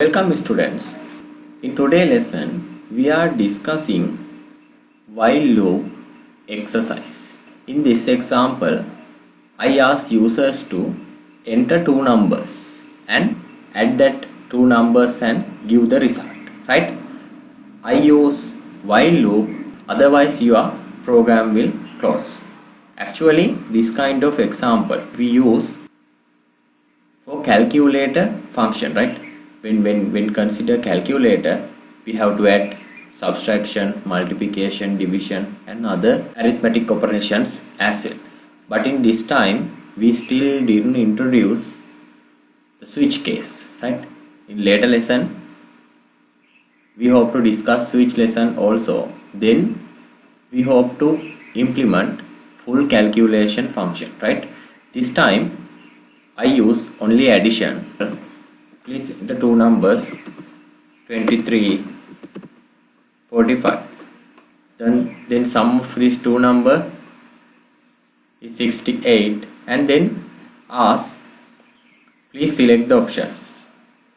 Welcome students. In today's lesson we are discussing while loop exercise. In this example I ask users to enter two numbers and add that two numbers and give the result, right? I use while loop, otherwise your program will close. Actually this kind of example we use for calculator function, right? When consider calculator, we have to add subtraction, multiplication, division and other arithmetic operations as well. But in this time we still didn't introduce the switch case, right? In later lesson we hope to discuss switch lesson also. Then we hope to implement full calculation function, right? This time I use only addition. Please enter two numbers 23, 45. Then sum of these two numbers is 68 and then ask please select the option.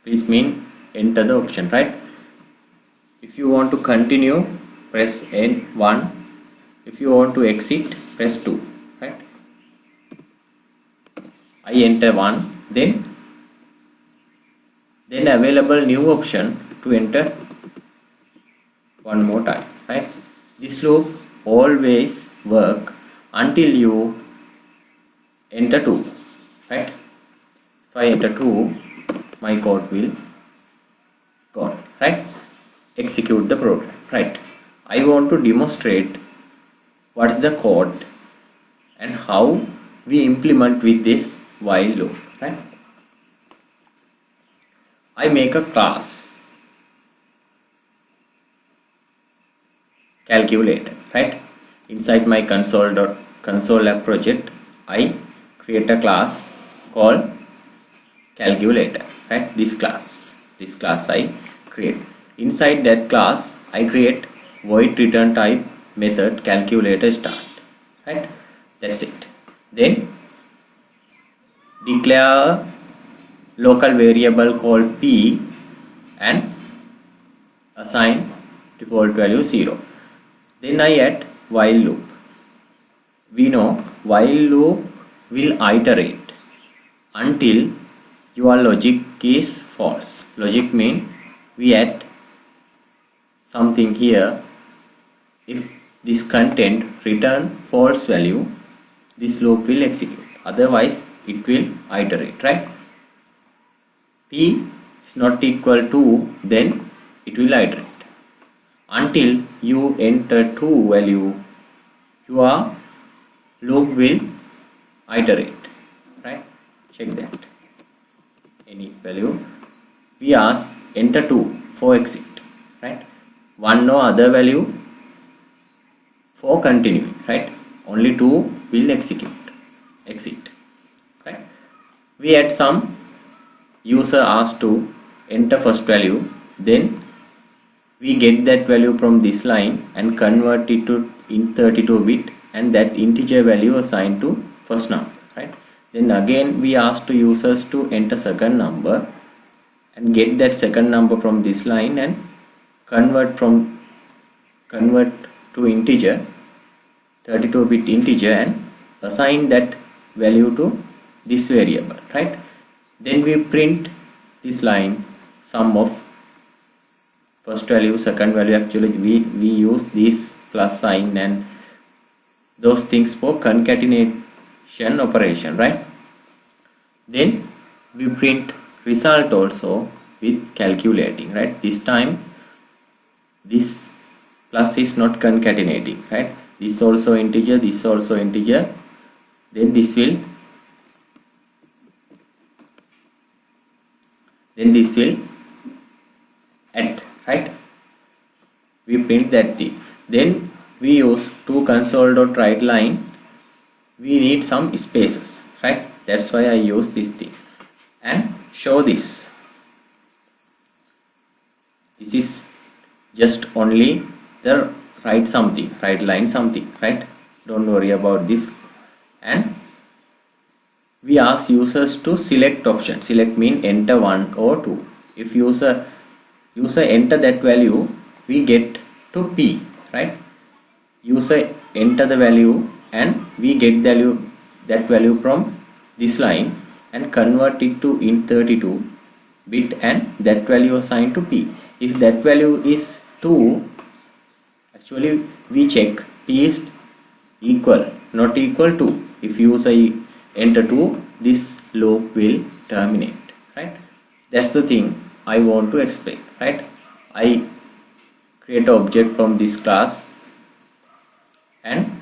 Please mean enter the option, right? If you want to continue press N1. If you want to exit press 2, right? I enter 1, then available new option to enter one more time, right? This loop always work until you enter 2, right? If I enter 2, my code will go, right? Execute the program, right? I want to demonstrate what is the code and how we implement with this while loop, right? I make a class calculator, right? Inside my console app project I create a class called calculator, right? This class I create. Inside that class I create void return type method calculator start, right? That's it. Then declare a local variable called p and assign default value 0. Then I add while loop. We know while loop will iterate until your logic is false. Logic means we add something here. If this content return false value, this loop will execute. Otherwise it will iterate, right? P is not equal to, then it will iterate until you enter 2 value. Your loop will iterate, right? Check that. Any value we ask enter 2 for exit, right? 1 no other value for continuing, right? Only 2 will exit, right? We add some user asked to enter first value, then we get that value from this line and convert it to in 32-bit and that integer value assigned to first number, right? Then again we ask to users to enter second number and get that second number from this line and convert to integer 32-bit integer and assign that value to this variable, right? Then we print this line sum of first value second value. Actually we use this plus sign and those things for concatenation operation, right? Then we print result also with calculating, right? This time this plus is not concatenating, right? This also integer, this also integer, then this will add, right? We print that thing. Then we use to console.write line. We need some spaces, right? That's why I use this thing and show this. This is just only the write line something, right? Don't worry about this. And we ask users to select option. Select mean enter 1 or 2. If user enter that value, we get to P, right? User enter the value and we get that value from this line and convert it to int32 bit, and that value assigned to P. If that value is 2, actually we check P is equal, not equal to. If user enter 2, this loop will terminate, right? That's the thing I want to explain, right? I create an object from this class and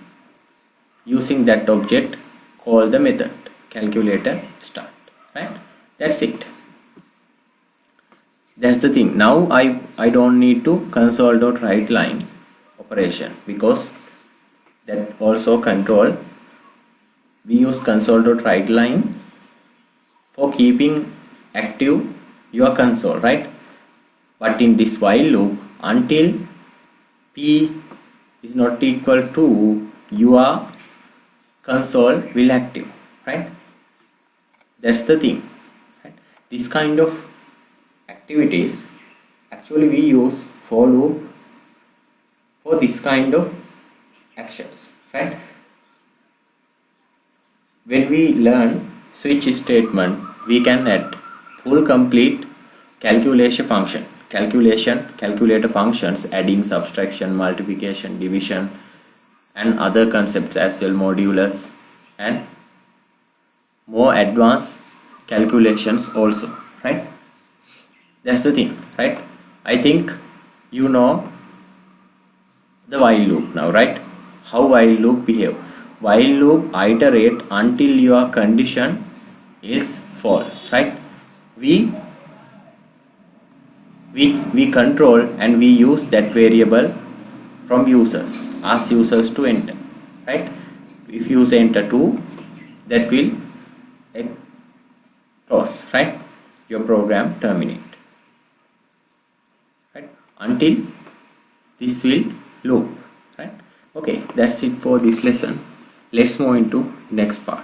using that object call the method calculator start, right? That's it. That's the thing. Now I don't need to console.write line operation, because that also control. We use console.write line for keeping active your console, right? But in this while loop, until P is not equal to, your console will active, right? That's the thing, right? This kind of activities actually we use for loop for this kind of actions, right? When we learn switch statement, we can add full complete calculator functions, adding, subtraction, multiplication, division, and other concepts as well, modulus, and more advanced calculations also, right? That's the thing, right? I think you know the while loop now, right? How while loop behave. While loop iterate until your condition is false, right? We control and we use that variable from users, ask users to enter, right? If user enter 2, that will close, right? Your program terminate, right? Until this will loop, right? Okay, that's it for this lesson. Let's move into next part.